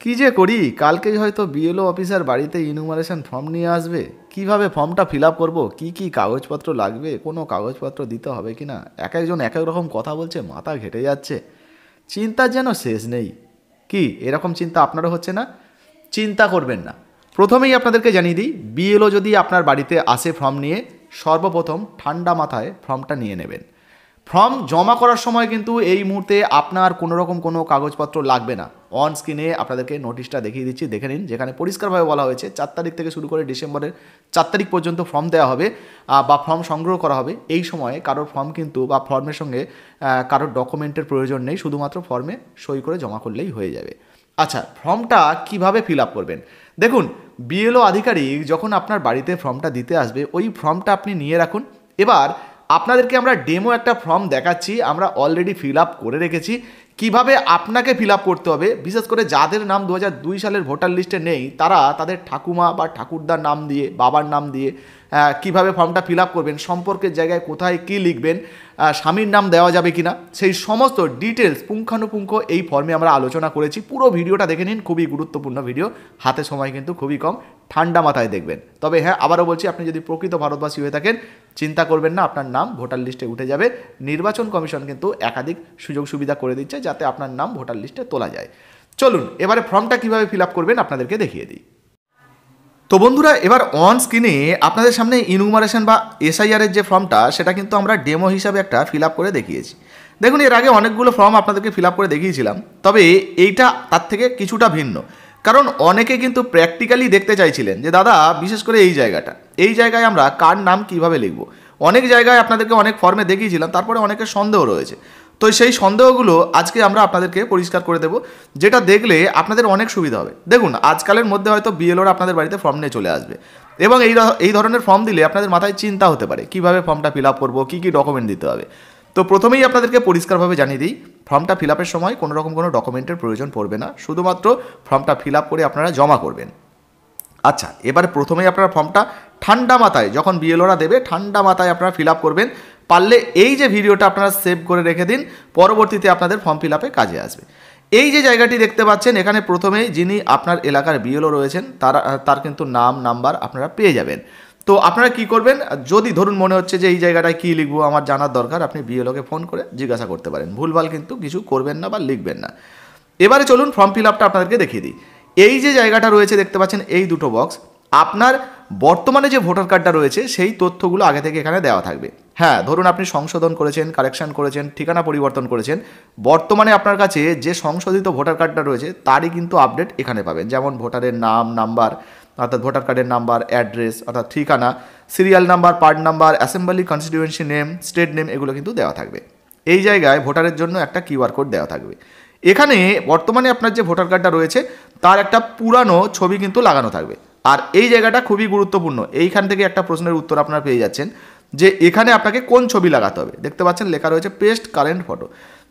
কি যে করি, কালকেই হয়তো বিএলও অফিসার বাড়িতে ইনুমারেশন ফর্ম নিয়ে আসবে। কিভাবে ফর্মটা ফিল আপ করবো, কী কী কাগজপত্র লাগবে, কোনো কাগজপত্র দিতে হবে কি না, এক একজন এক এক রকম কথা বলছে, মাথা ঘেটে যাচ্ছে। চিন্তার যেন শেষ নেই। কি এরকম চিন্তা আপনারও হচ্ছে না? চিন্তা করবেন না। প্রথমেই আপনাদেরকে জানিয়ে দিই, বিএলও যদি আপনার বাড়িতে আসে ফর্ম নিয়ে, সর্বপ্রথম ঠান্ডা মাথায় ফর্মটা নিয়ে নেবেন। ফর্ম জমা করার সময় কিন্তু এই মুহূর্তে আপনার কোনো রকম কোনো কাগজপত্র লাগবে না। অন স্ক্রিনে আপনাদেরকে নোটিশটা দেখিয়ে দিচ্ছি, দেখে নিন, যেখানে পরিষ্কারভাবে বলা হয়েছে 4 তারিখ থেকে শুরু করে ডিসেম্বরের 4 তারিখ পর্যন্ত ফর্ম দেওয়া হবে বা ফর্ম সংগ্রহ করা হবে। এই সময়ে কারোর ফর্ম কিন্তু বা ফর্মের সঙ্গে কারোর ডকুমেন্টের প্রয়োজন নেই, শুধুমাত্র ফর্মে সই করে জমা করলেই হয়ে যাবে। আচ্ছা, ফর্মটা কিভাবে ফিল আপ করবেন? দেখুন, বিএলও আধিকারিক যখন আপনার বাড়িতে ফর্মটা দিতে আসবে, ওই ফর্মটা আপনি নিয়ে রাখুন। এবার আপনাদেরকে আমরা ডেমো একটা ফর্ম দেখাচ্ছি, আমরা অলরেডি ফিল আপ করে রেখেছি। কিভাবে আপনাকে ফিল আপ করতে হবে, বিশেষ করে যাদের নাম 2002 সালের ভোটার লিস্টে নেই, তারা তাদের ঠাকুমা বা ঠাকুরদার নাম দিয়ে, বাবার নাম দিয়ে কিভাবে ফর্মটা ফিল আপ করবেন, সম্পর্কের জায়গায় কোথায় কী লিখবেন, স্বামীর নাম দেওয়া যাবে কিনা, সেই সমস্ত ডিটেলস পুঙ্খানুপুঙ্খ এই ফর্মে আমরা আলোচনা করেছি। পুরো ভিডিওটা দেখে নিন, খুবই গুরুত্বপূর্ণ ভিডিও, হাতে সময় কিন্তু খুবই কম, ঠান্ডা মাথায় দেখবেন। তবে হ্যাঁ, আবারও বলছি, আপনি যদি প্রকৃত ভারতবাসী হয়ে থাকেন, চিন্তা করবেন না, আপনার নাম ভোটার লিস্টে উঠে যাবে। নির্বাচন কমিশন কিন্তু একাধিক সুযোগ সুবিধা করে দিচ্ছে যাতে আপনার নাম ভোটার লিস্টে তোলা যায়। চলুন এবারে ফর্মটা কীভাবে ফিল আপ করবেন আপনাদেরকে দেখিয়ে দিই। তো বন্ধুরা, এবার অন স্ক্রিনে আপনাদের সামনে ইনুমারেশন বা এসআইআরের যে ফর্মটা, সেটা কিন্তু আমরা ডেমো হিসাবে একটা ফিল আপ করে দেখিয়েছি। দেখুন, এর আগে অনেকগুলো ফর্ম আপনাদেরকে ফিল আপ করে দেখিয়েছিলাম, তবে এইটা তার থেকে কিছুটা ভিন্ন। কারণ অনেকে কিন্তু প্র্যাকটিক্যালি দেখতে চাইছিলেন যে দাদা, বিশেষ করে এই জায়গায় আমরা কার নাম কিভাবে লিখব। অনেক জায়গায় আপনাদেরকে অনেক ফর্মে দেখিয়েছিলাম, তারপরে অনেকের সন্দেহ রয়েছে। তো সেই সন্দেহগুলো আজকে আমরা আপনাদেরকে পরিষ্কার করে দেবো, যেটা দেখলে আপনাদের অনেক সুবিধা হবে। দেখুন, আজকালের মধ্যে হয়তো বিএলওরা আপনাদের বাড়িতে ফর্ম নিয়ে চলে আসবে, এবং এই ধরনের ফর্ম দিলে আপনাদের মাথায় চিন্তা হতে পারে কীভাবে ফর্মটা ফিল আপ করবো, কী কী ডকুমেন্ট দিতে হবে। তো প্রথমেই আপনাদেরকে পরিষ্কারভাবে জানিয়ে দিই, ফর্মটা ফিল আপের সময় কোনো রকম কোনো ডকুমেন্টের প্রয়োজন পড়বে না, শুধুমাত্র ফর্মটা ফিল আপ করে আপনারা জমা করবেন। আচ্ছা, এবারে প্রথমেই আপনারা ফর্মটা ঠান্ডা মাথায়, যখন বিএলওরা দেবে, ঠান্ডা মাথায় আপনারা ফিল আপ করবেন। পারলে এই যে ভিডিওটা আপনারা সেভ করে রেখে দিন, পরবর্তীতে আপনাদের ফর্ম ফিল আপে কাজে আসবে। এই যে জায়গাটি দেখতে পাচ্ছেন, এখানে প্রথমেই যিনি আপনার এলাকার বিএলও রয়েছেন, তার কিন্তু নাম নাম্বার আপনারা পেয়ে যাবেন। তো আপনারা কি করবেন, যদি ধরুন মনে হচ্ছে যে এই জায়গাটায় কী লিখবো আমার জানার দরকার, আপনি বিএলওকে ফোন করে জিজ্ঞাসা করতে পারেন। ভুলভাল কিন্তু কিছু করবেন না বা লিখবেন না। এবারে চলুন ফর্ম ফিল আপটা আপনাদেরকে দেখিয়ে দিই। এই যে জায়গাটা রয়েছে দেখতে পাচ্ছেন, এই দুটো বক্স, আপনার বর্তমানে যে ভোটার কার্ডটা রয়েছে সেই তথ্যগুলো আগে থেকে এখানে দেওয়া থাকবে। হ্যাঁ, ধরুন আপনি সংশোধন করেছেন, কারেকশন করেছেন, ঠিকানা পরিবর্তন করেছেন, বর্তমানে আপনার কাছে যে সংশোধিত ভোটার কার্ডটা রয়েছে তারই কিন্তু আপডেট এখানে পাবেন। যেমন ভোটারের নাম, নাম্বার, অর্থাৎ ভোটার কার্ডের নাম্বার, অ্যাড্রেস অর্থাৎ ঠিকানা, serial number, part number, assembly constituency name, state name, এগুলো কিন্তু দেওয়া থাকবে। এই জায়গায় ভোটারের জন্য একটা কিউআর কোড দেওয়া থাকবে। এখানে বর্তমানে আপনার যে ভোটার কার্ডটা রয়েছে তার একটা পুরানো ছবি কিন্তু লাগানো থাকবে। আর এই জায়গাটা খুবই গুরুত্বপূর্ণ, এইখান থেকে একটা প্রশ্নের উত্তর আপনারা পেয়ে যাচ্ছেন যে এখানে আপনাকে কোন ছবি লাগাতে হবে। দেখতে পাচ্ছেন লেখা রয়েছে পেস্ট কারেন্ট ফটো।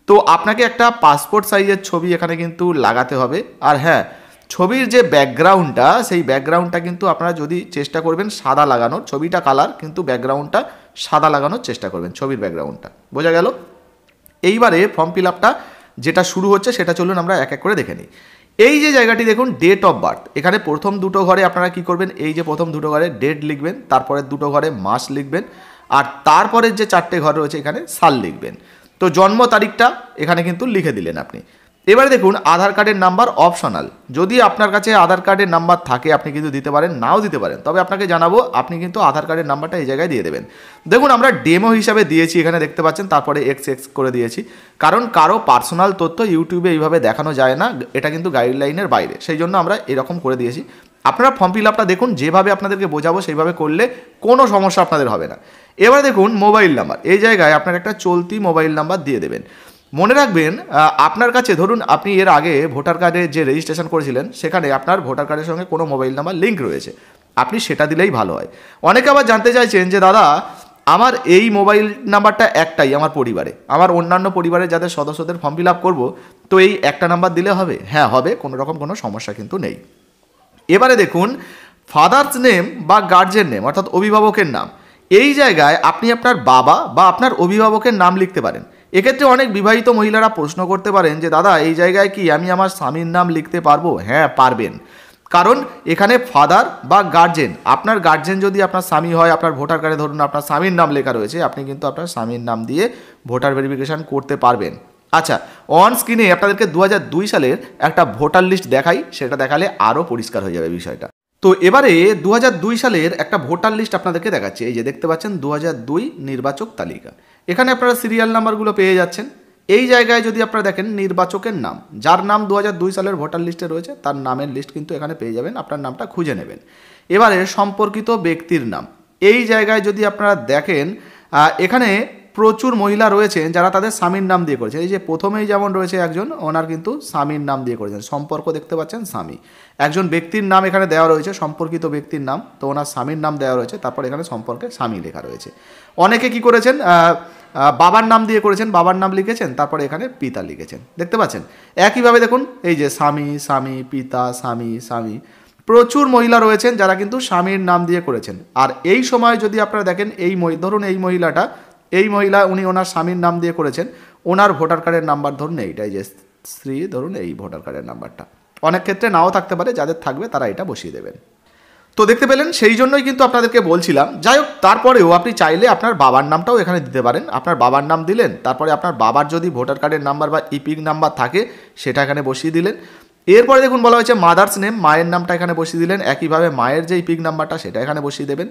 তো আপনাকে একটা পাসপোর্ট সাইজের ছবি এখানে কিন্তু লাগাতে হবে। আর হ্যাঁ, ছবির যে ব্যাকগ্রাউন্ডটা, সেই ব্যাকগ্রাউন্ডটা কিন্তু আপনারা যদি চেষ্টা করবেন সাদা লাগানোর, ছবিটা কালার কিন্তু ব্যাকগ্রাউন্ডটা সাদা লাগানোর চেষ্টা করবেন, ছবির ব্যাকগ্রাউন্ডটা। বোঝা গেল? এইবারে ফর্ম ফিল আপটা যেটা শুরু হচ্ছে সেটা চলুন আমরা এক এক করে দেখে নিই। এই যে জায়গাটি দেখুন, ডেট অফ বার্থ, এখানে প্রথম দুটো ঘরে আপনারা কি করবেন, এই যে প্রথম দুটো ঘরে ডেট লিখবেন, তারপরে দুটো ঘরে মাস লিখবেন, আর তারপরের যে 4টে ঘর রয়েছে এখানে সাল লিখবেন। তো জন্ম তারিখটা এখানে কিন্তু লিখে দিলেন আপনি। এবারে দেখুন, আধার কার্ডের নাম্বার অপশনাল। যদি আপনার কাছে আধার কার্ডের নাম্বার থাকে আপনি কিন্তু দিতে পারেন, নাও দিতে পারেন, তবে আপনাকে জানাবো আপনি কিন্তু আধার কার্ডের নাম্বারটা এই জায়গায় দিয়ে দেবেন। দেখুন, আমরা ডেমো হিসাবে দিয়েছি, এখানে দেখতে পাচ্ছেন, তারপরে এক্স করে দিয়েছি, কারণ কারো পার্সোনাল তথ্য ইউটিউবে এইভাবে দেখানো যায় না, এটা কিন্তু গাইডলাইনের বাইরে, সেই জন্য আমরা এরকম করে দিয়েছি। আপনারা ফর্ম ফিল আপটা দেখুন, যেভাবে আপনাদেরকে বোঝাবো সেইভাবে করলে কোনো সমস্যা আপনাদের হবে না। এবার দেখুন, মোবাইল নাম্বার, এই জায়গায় আপনার একটা চলতি মোবাইল নাম্বার দিয়ে দেবেন। মনে রাখবেন, আপনার কাছে ধরুন আপনি এর আগে ভোটার কার্ডে যে রেজিস্ট্রেশন করেছিলেন সেখানে আপনার ভোটার কার্ডের সঙ্গে কোনো মোবাইল নাম্বার লিঙ্ক রয়েছে, আপনি সেটা দিলেই ভালো হয়। অনেকে আবার জানতে চাইছেন যে দাদা, আমার এই মোবাইল নাম্বারটা একটাই আমার পরিবারে, আমার অন্যান্য পরিবারের যাদের সদস্যদের ফর্ম ফিল আপ করবো, তো এই একটা নাম্বার দিলে হবে? হ্যাঁ হবে, কোনো রকম কোনো সমস্যা কিন্তু নেই। এবারে দেখুন, ফাদার্স নেম বা গার্জেন নেম অর্থাৎ অভিভাবকের নাম, এই জায়গায় আপনি আপনার বাবা বা আপনার অভিভাবকের নাম লিখতে পারেন। এক্ষেত্রে অনেক বিবাহিত মহিলারা প্রশ্ন করতে পারেন যে দাদা এই জায়গায় কি আমি আমার স্বামীর নাম লিখতে পারবো? হ্যাঁ, পারবেন। কারণ এখানে ফাদার বা গার্জেন, আপনার গার্জেন যদি আপনার স্বামী হয়, আপনার ভোটার কার্ডে ধরুন আপনার স্বামীর নাম লেখা রয়েছে, আপনি কিন্তু আপনার স্বামীর নাম দিয়ে ভোটার ভেরিফিকেশন করতে পারবেন। আচ্ছা, অন স্ক্রিনে আপনাদেরকে 2002 সালের একটা ভোটার লিস্ট দেখাই, সেটা দেখালে আরও পরিষ্কার হয়ে যাবে বিষয়টা। তো এবারে 2002 সালের একটা ভোটার লিস্ট আপনাদেরকে দেখাচ্ছে। এই যে দেখতে পাচ্ছেন 2002 নির্বাচক তালিকা। এখানে আপনারা সিরিয়াল নাম্বারগুলো পেয়ে যাচ্ছেন। এই জায়গায় যদি আপনারা দেখেন নির্বাচকের নাম, যার নাম 2002 সালের ভোটার লিস্টে রয়েছে তার নামের লিস্ট কিন্তু এখানে পেয়ে যাবেন, আপনার নামটা খুঁজে নেবেন। এবারে সম্পর্কিত ব্যক্তির নাম, এই জায়গায় যদি আপনারা দেখেন এখানে প্রচুর মহিলা রয়েছেন যারা তাদের স্বামীর নাম দিয়ে করেছেন। এই যে প্রথমেই যেমন রয়েছে একজন, ওনার কিন্তু স্বামীর নাম দিয়ে করেছেন, সম্পর্ক দেখতে পাচ্ছেন স্বামী। একজন ব্যক্তির নাম এখানে দেওয়া রয়েছে, সম্পর্কিত ব্যক্তির নাম, তো ওনার স্বামীর নাম দেওয়া রয়েছে, তারপর এখানে সম্পর্কে স্বামী লেখা রয়েছে। অনেকে কি করেছেন, বাবার নাম দিয়ে করেছেন, বাবার নাম লিখেছেন, তারপরে এখানে পিতা লিখেছেন, দেখতে পাচ্ছেন। একইভাবে দেখুন এই যে স্বামী, স্বামী, পিতা, স্বামী, স্বামী, প্রচুর মহিলা রয়েছেন যারা কিন্তু স্বামীর নাম দিয়ে করেছেন। আর এই সময় যদি আপনারা দেখেন ধরুন এই মহিলাটা, এই মহিলা উনি ওনার স্বামীর নাম দিয়ে করেছেন, ওনার ভোটার কার্ডের নাম্বার ধরুন এইটাই, যে স্ত্রী ধরুন এই ভোটার কার্ডের নাম্বারটা। অনেক ক্ষেত্রে নাও থাকতে পারে, যাদের থাকবে তারা এটা বসিয়ে দেবেন। তো দেখতে পেলেন, সেই জন্যই কিন্তু আপনাদেরকে বলছিলাম। যাই হোক, তারপরেও আপনি চাইলে আপনার বাবার নামটাও এখানে দিতে পারেন। আপনার বাবার নাম দিলেন, তারপরে আপনার বাবার যদি ভোটার কার্ডের নাম্বার বা ইপিক নাম্বার থাকে সেটা এখানে বসিয়ে দিলেন। এরপরে দেখুন বলা হয়েছে মাদার্স নেম, মায়ের নামটা এখানে বসিয়ে দিলেন। একইভাবে মায়ের যে ইপিক নাম্বারটা সেটা এখানে বসিয়ে দেবেন।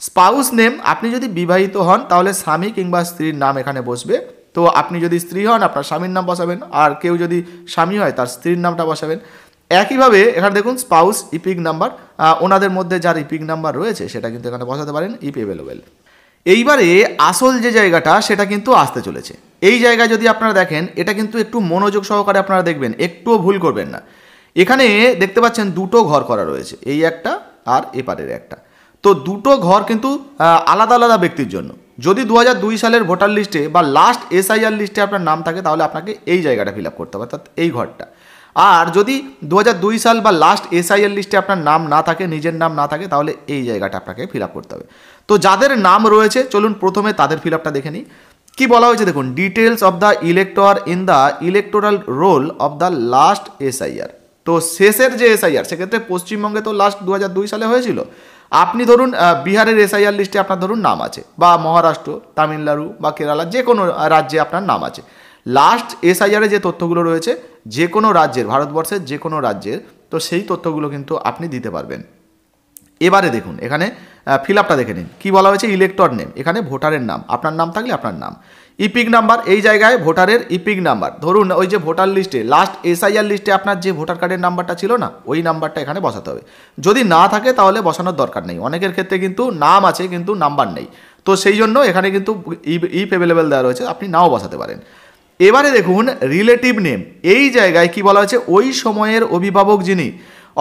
স্পাউস নেম, আপনি যদি বিবাহিত হন তাহলে স্বামী কিংবা স্ত্রীর নাম এখানে বসবে। তো আপনি যদি স্ত্রী হন আপনার স্বামীর নাম বসাবেন, আর কেউ যদি স্বামী হয় তার স্ত্রীর নামটা বসাবেন। একইভাবে এখানে দেখুন স্পাউস ইপিক নাম্বার, ওনাদের মধ্যে যার ইপিক নাম্বার রয়েছে সেটা কিন্তু এখানে বসাতে পারেন, ইপ অ্যাভেলেবেল। এইবারে আসল যে জায়গাটা সেটা কিন্তু আসতে চলেছে। এই জায়গায় যদি আপনারা দেখেন, এটা কিন্তু একটু মনোযোগ সহকারে আপনারা দেখবেন, একটুও ভুল করবেন না। এখানে দেখতে পাচ্ছেন দুটো ঘর করা রয়েছে, এই একটা আর এপারের একটা। তো দুটো ঘর কিন্তু আলাদা আলাদা ব্যক্তির জন্য। যদি 2002 সালের ভোটার লিস্টে বা লাস্ট SIR লিস্টে আপনার নাম থাকে তাহলে আপনাকে এই জায়গাটা ফিল আপ করতে হবে, অর্থাৎ এই ঘরটা। আর যদি 2002 সাল বা লাস্ট SIR লিস্টে আপনার নাম না থাকে, নিজের নাম না থাকে, তাহলে এই জায়গাটা আপনাকে ফিল আপ করতে হবে। তো যাদের নাম রয়েছে চলুন প্রথমে তাদের ফিল আপটা দেখে নিই। কী বলা হয়েছে দেখুন, details of the elector in the electoral role of the last SIR। তো শেষের যে SIR, সেক্ষেত্রে পশ্চিমবঙ্গে তো লাস্ট 2002 সালে হয়েছিল। আপনি ধরুন বিহারের SIR লিস্টে আপনার ধরুন নাম আছে, বা মহারাষ্ট্র, তামিলনাড়ু বা কেরালা, যে কোনো রাজ্যে আপনার নাম আছে। লাস্ট SIR যে তথ্যগুলো রয়েছে যে কোনো রাজ্যের, ভারতবর্ষের যে কোনো রাজ্যের, তো সেই তথ্যগুলো কিন্তু আপনি দিতে পারবেন। এবারে দেখুন এখানে ফিল আপটা দেখে নিন। কী বলা হয়েছে, ইলেক্টর নেম, এখানে ভোটারের নাম, আপনার নাম থাকলে আপনার নাম। ইপিক নাম্বার, এই জায়গায় ভোটারের ইপিক নাম্বার, ধরুন ওই যে ভোটার লিস্টে লাস্ট SIR লিস্টে আপনার যে ভোটার কার্ডের নাম্বারটা ছিল না, ওই নাম্বারটা এখানে বসাতে হবে। যদি না থাকে তাহলে বসানোর দরকার নেই। অনেকের ক্ষেত্রে কিন্তু নাম আছে কিন্তু নাম্বার নেই, তো সেই জন্য এখানে কিন্তু ইপ অ্যাভেলেবেল দেওয়া রয়েছে, আপনি নাও বসাতে পারেন। এবারে দেখুন রিলেটিভ নেম, এই জায়গায় কি বলা হয়েছে, ওই সময়ের অভিভাবক যিনি,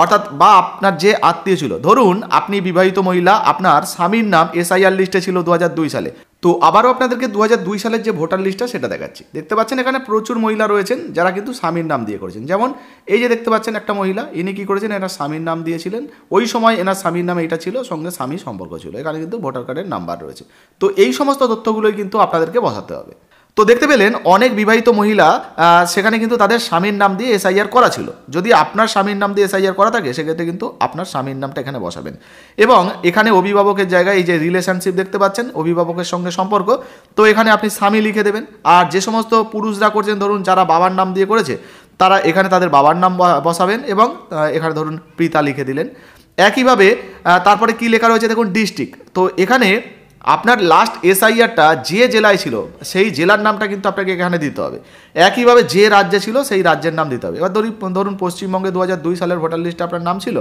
অর্থাৎ বা আপনার যে আত্মীয় ছিল। ধরুন আপনি বিবাহিত মহিলা, আপনার স্বামীর নাম SIR লিস্টে ছিল 2002 সালে। তো আবারও আপনাদেরকে 2002 সালের যে ভোটার লিস্টটা সেটা দেখাচ্ছি। দেখতে পাচ্ছেন এখানে প্রচুর মহিলা রয়েছেন যারা কিন্তু স্বামীর নাম দিয়ে করেছেন। যেমন এই যে দেখতে পাচ্ছেন একটা মহিলা, ইনি কী করেছেন, এনার স্বামীর নাম দিয়েছিলেন। ওই সময় এনার স্বামীর নাম এটা ছিল, সঙ্গে স্বামীর সম্পর্ক ছিল, এখানে কিন্তু ভোটার কার্ডের নাম্বার রয়েছে। তো এই সমস্ত তথ্যগুলোই কিন্তু আপনাদেরকে বসাতে হবে। তো দেখতে পেলেন অনেক বিবাহিত মহিলা সেখানে কিন্তু তাদের স্বামীর নাম দিয়ে SIR করা ছিল। যদি আপনার স্বামীর নাম দিয়ে SIR করা থাকে সেক্ষেত্রে কিন্তু আপনার স্বামীর নামটা এখানে বসাবেন। এবং এখানে অভিভাবকের জায়গায় এই যে রিলেশনশিপ দেখতে পাচ্ছেন, অভিভাবকের সঙ্গে সম্পর্ক, তো এখানে আপনি স্বামী লিখে দেবেন। আর যে সমস্ত পুরুষরা করছেন, ধরুন যারা বাবার নাম দিয়ে করেছে, তারা এখানে তাদের বাবার নাম বসাবেন এবং এখানে ধরুন পিতা লিখে দিলেন। একইভাবে তারপরে কি লেখা রয়েছে দেখুন, ডিস্ট্রিক্ট। তো এখানে আপনার লাস্ট SIRটা যে জেলায় ছিল সেই জেলার নামটা কিন্তু আপনাকে এখানে দিতে হবে। একইভাবে যে রাজ্যে ছিল সেই রাজ্যের নাম দিতে হবে। এবার ধরুন পশ্চিমবঙ্গে 2002 সালের ভোটার লিস্টে আপনার নাম ছিল,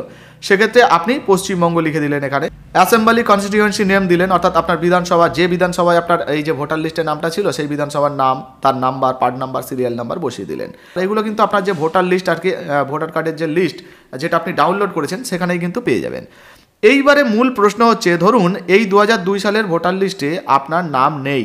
সেক্ষেত্রে আপনি পশ্চিমবঙ্গ লিখে দিলেন। এখানে অ্যাসেম্বলি কনস্টিটিউয়েন্সি নেম দিলেন, অর্থাৎ আপনার বিধানসভা, যে বিধানসভায় আপনার এই যে ভোটার লিস্টে নামটা ছিল সেই বিধানসভার নাম, তার number, part number, serial number বসিয়ে দিলেন। এগুলো কিন্তু আপনার যে ভোটার লিস্ট আর কি, ভোটার কার্ডের যে লিস্ট যেটা আপনি ডাউনলোড করেছেন সেখানেই কিন্তু পেয়ে যাবেন। এইবারে মূল প্রশ্ন হচ্ছে, ধরুন এই 2002 সালের ভোটার লিস্টে আপনার নাম নেই,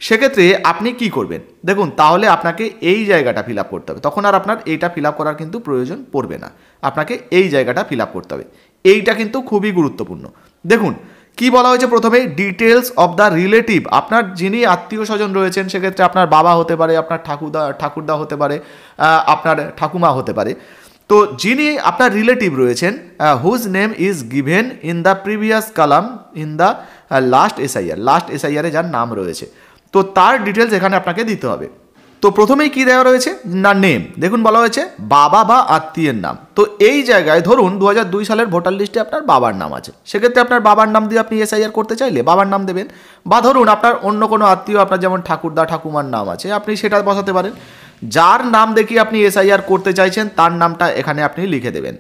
সেক্ষেত্রে আপনি কি করবেন দেখুন। তাহলে আপনাকে এই জায়গাটা ফিল আপ করতে হবে, তখন আর আপনার এইটা ফিল আপ করার কিন্তু প্রয়োজন পড়বে না, আপনাকে এই জায়গাটা ফিল আপ করতে হবে। এইটা কিন্তু খুবই গুরুত্বপূর্ণ। দেখুন কি বলা হয়েছে প্রথমেই, ডিটেলস অফ দ্য রিলেটিভ, আপনার যিনি আত্মীয় স্বজন রয়েছেন, সেক্ষেত্রে আপনার বাবা হতে পারে, আপনার ঠাকুরদা হতে পারে, আপনার ঠাকুমা হতে পারে। তো যিনি আপনার রিলেটিভ রয়েছেন, whose name is given in the previous column in the last এসআইআরে যার নাম রয়েছে, তো তার ডিটেলস এখানে আপনাকে দিতে হবে। তো প্রথমেই কি দেওয়া রয়েছে না, নেম। দেখুন বলা হয়েছে বাবা বা আত্মীয়ের নাম। তো এই জায়গায় ধরুন 2002 সালের ভোটার লিস্টে আপনার বাবার নাম আছে, সেক্ষেত্রে আপনার বাবার নাম দিয়ে আপনি এসআইআর করতে চাইলে বাবার নাম দেবেন। বা ধরুন আপনার অন্য কোনো আত্মীয়, আপনার যেমন ঠাকুরদা ঠাকুমার নাম আছে, আপনি সেটা বসাতে পারেন। যার নাম দেখিয়ে আপনি এসআইআর করতে চাইছেন তার নামটা এখানে আপনি লিখে দেবেন।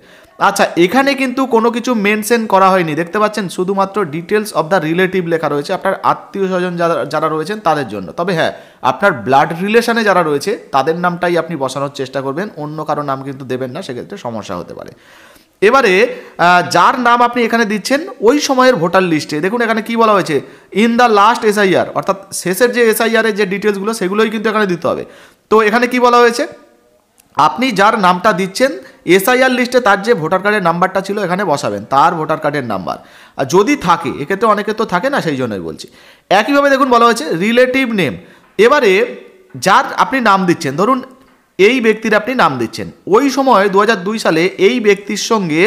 আচ্ছা, এখানে কিন্তু কোনো কিছু মেনশন করা হয়নি, দেখতে পাচ্ছেন, শুধুমাত্র ডিটেলস অফ দ্য রিলেটিভ লেখা রয়েছে, আপনার আত্মীয় স্বজন যারা রয়েছেন তাদের জন্য। তবে হ্যাঁ, আপনার ব্লাড রিলেশনে যারা রয়েছে তাদের নামটাই আপনি বসানোর চেষ্টা করবেন, অন্য কারো নাম কিন্তু দেবেন না, সেক্ষেত্রে সমস্যা হতে পারে। এবারে যার নাম আপনি এখানে দিচ্ছেন ওই সময়ের ভোটার লিস্টে, দেখুন এখানে কি বলা হয়েছে, ইন দ্য লাস্ট এসআইআর, অর্থাৎ শেষের যে এসআইআরের যে ডিটেলসগুলো সেগুলোই কিন্তু এখানে দিতে হবে। তো এখানে কি বলা হয়েছে, আপনি যার নামটা দিচ্ছেন এসআইআর লিস্টে তার যে ভোটার কার্ডের নাম্বারটা ছিল এখানে বসাবেন, তার ভোটার কার্ডের নাম্বার, আর যদি থাকে, এক্ষেত্রে অনেকে তো থাকে না, সেই জন্যই বলছি। একইভাবে দেখুন বলা হয়েছে রিলেটিভ নেম। এবারে যার আপনি নাম দিচ্ছেন, ধরুন এই ব্যক্তির আপনি নাম দিচ্ছেন, ওই সময় 2002 সালে এই ব্যক্তির সঙ্গে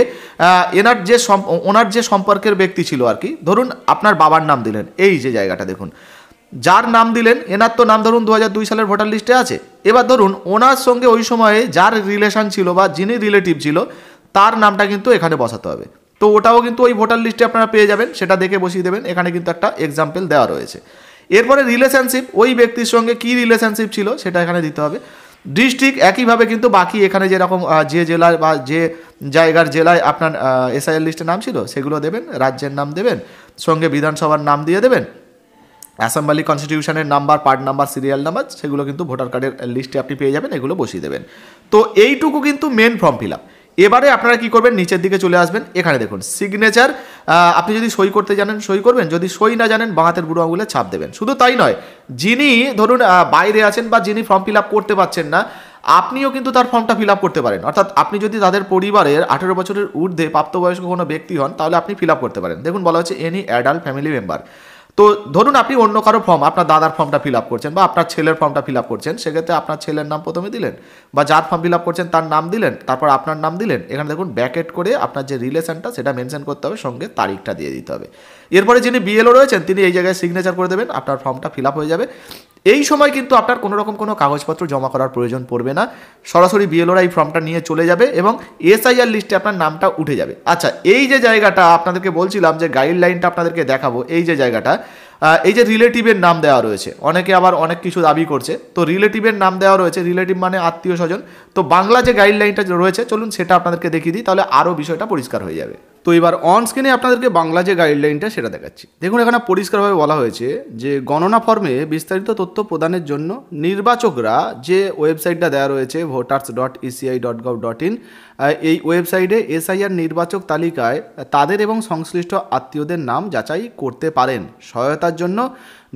ওনার যে সম্পর্কের ব্যক্তি ছিল আর কি, ধরুন আপনার বাবার নাম দিলেন, এই যে জায়গাটা দেখুন, যার নাম দিলেন এনার তো নাম ধরুন 2002 সালের ভোটার লিস্টে আছে। এবার ধরুন ওনার সঙ্গে ওই সময়ে যার রিলেশন ছিল বা যিনি রিলেটিভ ছিল তার নামটা কিন্তু এখানে বসাতে হবে। তো ওটাও কিন্তু ওই ভোটার লিস্টে আপনারা পেয়ে যাবেন, সেটা দেখে বসিয়ে দেবেন। এখানে কিন্তু একটা এক্সাম্পল দেওয়া রয়েছে। এরপরে রিলেশনশিপ, ওই ব্যক্তির সঙ্গে কী রিলেশনশিপ ছিল সেটা এখানে দিতে হবে। ডিস্ট্রিক্ট, একইভাবে কিন্তু বাকি এখানে যেরকম যে জেলায় বা যে জায়গার জেলায় আপনার এসআইআর লিস্টের নাম ছিল সেগুলো দেবেন, রাজ্যের নাম দেবেন, সঙ্গে বিধানসভার নাম দিয়ে দেবেন, অ্যাসেম্বলি কনস্টিটিউশনের number, part number, serial number, সেগুলো কিন্তু ভোটার কার্ডের লিস্টে আপনি পেয়ে যাবেন, এগুলো বসিয়ে দেবেন। তো এইটুকু কিন্তু মেন ফর্ম ফিল আপ। এবারে আপনারা কি করবেন, নিচের দিকে চলে আসবেন, এখানে দেখুন সিগনেচার, আপনি যদি সই করতে জানেন সই করবেন, যদি সই না জানেন বাঁ হাতের বুড়ো আঙুলে ছাপ দেবেন। শুধু তাই নয়, যিনি ধরুন বাইরে আছেন বা যিনি ফর্ম ফিল আপ করতে পারছেন না, আপনিও কিন্তু তার ফর্মটা ফিল আপ করতে পারেন। অর্থাৎ আপনি যদি তাদের পরিবারের 18 বছরের ঊর্ধ্বে প্রাপ্তবয়স্ক কোনো ব্যক্তি হন তাহলে আপনি ফিল আপ করতে পারেন। দেখুন বলা হচ্ছে এনি অ্যাডাল্ট ফ্যামিলি মেম্বার। তো ধরুন আপনি অন্য কারো ফর্ম, আপনার দাদার ফর্মটা ফিল আপ করছেন বা আপনার ছেলের ফর্মটা ফিল আপ করছেন, সেক্ষেত্রে আপনার ছেলের নাম প্রথমে দিলেন, বা যার ফর্ম ফিল আপ করছেন তার নাম দিলেন, তারপর আপনার নাম দিলেন। এখানে দেখুন ব্যাকেট করে আপনার যে রিলেশনটা সেটা মেনশন করতে হবে, সঙ্গে তারিখটা দিয়ে দিতে হবে। এরপরে যিনি বিএলও রয়েছেন তিনি এই জায়গায় সিগনেচার করে দেবেন, আপনার ফর্মটা ফিল আপ হয়ে যাবে। এই সময় কিন্তু আপনার কোনো রকম কোনো কাগজপত্র জমা করার প্রয়োজন পড়বে না, সরাসরি বিএলওরা এই ফর্মটা নিয়ে চলে যাবে এবং এসআইআর লিস্টে আপনার নামটা উঠে যাবে। আচ্ছা, এই যে জায়গাটা আপনাদেরকে বলছিলাম যে গাইডলাইনটা আপনাদেরকে দেখাবো, এই যে জায়গাটা, এই যে রিলেটিভের নাম দেওয়া রয়েছে, অনেকে আবার অনেক কিছু দাবি করছে, তো রিলেটিভের নাম দেওয়া রয়েছে, রিলেটিভ মানে আত্মীয় স্বজন। তো বাংলা যে গাইডলাইনটা রয়েছে চলুন সেটা আপনাদেরকে দেখিয়ে দিই, তাহলে আরও বিষয়টা পরিষ্কার হয়ে যাবে। তো এবার অন স্ক্রিনে আপনাদেরকে বাংলা যে গাইডলাইনটা সেটা দেখাচ্ছি। দেখুন এখানে পরিষ্কারভাবে বলা হয়েছে যে গণনা ফর্মে বিস্তারিত তথ্য প্রদানের জন্য নির্বাচকরা যে ওয়েবসাইটটা দেওয়া রয়েছে voters.eci.gov.in, এই ওয়েবসাইটে এসআইআর নির্বাচক তালিকায় তাদের এবং সংশ্লিষ্ট আত্মীয়দের নাম যাচাই করতে পারেন। সহায়তার জন্য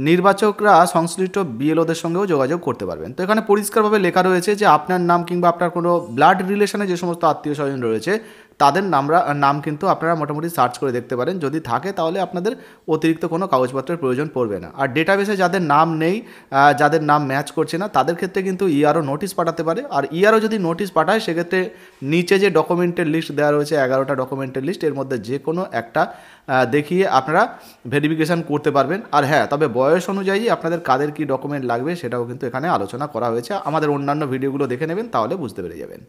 নির্বাচকরা সংশ্লিষ্ট বিএলওদের সঙ্গেও যোগাযোগ করতে পারবেন। তো এখানে পরিষ্কারভাবে লেখা রয়েছে যে আপনার নাম কিংবা আপনার কোনো ব্লাড রিলেশনে যে সমস্ত আত্মীয় স্বজন রয়েছে তাদের নাম কিন্তু আপনারা মোটামুটি সার্চ করে দেখতে পারেন, যদি থাকে তাহলে আপনাদের অতিরিক্ত কোনো কাগজপত্রের প্রয়োজন পড়বে না। আর ডেটাবেসে যাদের নাম নেই, যাদের নাম ম্যাচ করছে না, তাদের ক্ষেত্রে কিন্তু ইআরও নোটিশ পাঠাতে পারে। আর ইআরও যদি নোটিশ পাঠায় সেক্ষেত্রে নিচে যে ডকুমেন্টের লিস্ট দেওয়া রয়েছে 11টা ডকুমেন্টের লিস্ট, এর মধ্যে যে কোনো একটা দেখিয়ে আপনারা ভেরিফিকেশান করতে পারবেন। আর হ্যাঁ, তবে বয়স অনুযায়ী আপনাদের কাদের কী ডকুমেন্ট লাগবে সেটাও কিন্তু এখানে আলোচনা করা হয়েছে, আমাদের অন্যান্য ভিডিওগুলো দেখে নেবেন তাহলে বুঝতে পেরে যাবেন।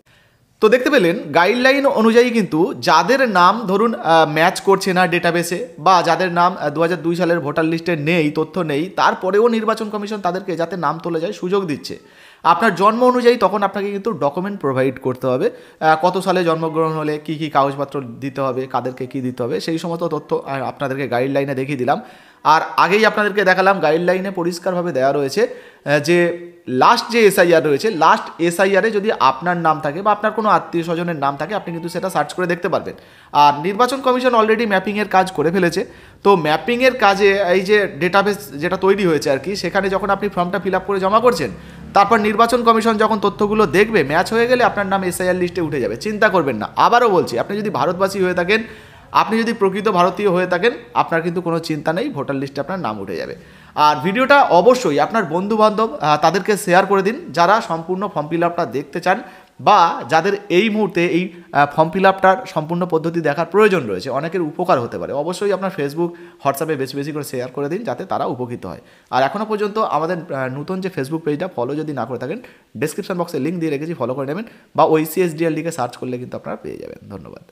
তো দেখতে পেলেন গাইডলাইন অনুযায়ী কিন্তু যাদের নাম ধরুন ম্যাচ করছে না ডেটাবেসে, বা যাদের নাম 2002 সালের ভোটার লিস্টে নেই, তথ্য নেই, তারপরেও নির্বাচন কমিশন তাদেরকে যাতে নাম তোলা যায় সুযোগ দিচ্ছে। আপনার জন্ম অনুযায়ী তখন আপনাকে কিন্তু ডকুমেন্ট প্রোভাইড করতে হবে, কত সালে জন্মগ্রহণ হলে কী কী কাগজপত্র দিতে হবে, কাদেরকে কী দিতে হবে, সেই সমস্ত তথ্য আপনাদেরকে গাইডলাইনে দেখিয়ে দিলাম। আর আগেই আপনাদেরকে দেখালাম গাইডলাইনে পরিষ্কারভাবে দেওয়া রয়েছে যে লাস্ট যে এসআইআর রয়েছে, লাস্ট এসআইআরে যদি আপনার নাম থাকে বা আপনার কোনো আত্মীয় স্বজনের নাম থাকে আপনি কিন্তু সেটা সার্চ করে দেখতে পারবেন। আর নির্বাচন কমিশন অলরেডি ম্যাপিংয়ের কাজ করে ফেলেছে। তো ম্যাপিংয়ের কাজে এই যে ডেটাবেস যেটা তৈরি হয়েছে আর কি, সেখানে যখন আপনি ফর্মটা ফিল আপ করে জমা করছেন, তারপর নির্বাচন কমিশন যখন তথ্যগুলো দেখবে ম্যাচ হয়ে গেলে আপনার নাম এসআইআর লিস্টে উঠে যাবে, চিন্তা করবেন না। আবারও বলছি, আপনি যদি ভারতবাসী হয়ে থাকেন, আপনি যদি প্রকৃত ভারতীয় হয়ে থাকেন আপনার কিন্তু কোনো চিন্তা নেই, ভোটার লিস্টে আপনার নাম উঠে যাবে। আর ভিডিওটা অবশ্যই আপনার বন্ধুবান্ধব তাদেরকে শেয়ার করে দিন যারা সম্পূর্ণ ফর্ম ফিল আপটা দেখতে চান, বা যাদের এই মুহূর্তে এই ফর্ম ফিল আপটার সম্পূর্ণ পদ্ধতি দেখার প্রয়োজন রয়েছে, অনেকের উপকার হতে পারে। অবশ্যই আপনার ফেসবুক হোয়াটসঅ্যাপে বেশি বেশি করে শেয়ার করে দিন যাতে তারা উপকৃত হয়। আর এখনও পর্যন্ত আমাদের নতুন যে ফেসবুক পেজটা ফলো যদি না করে থাকেন, ডেসক্রিপশন বক্সে লিঙ্ক দিয়ে রেখেছি, ফলো করে নেবেন, বা ওইসিএসডিএল লিখে সার্চ করলে কিন্তু আপনারা পেয়ে যাবেন। ধন্যবাদ।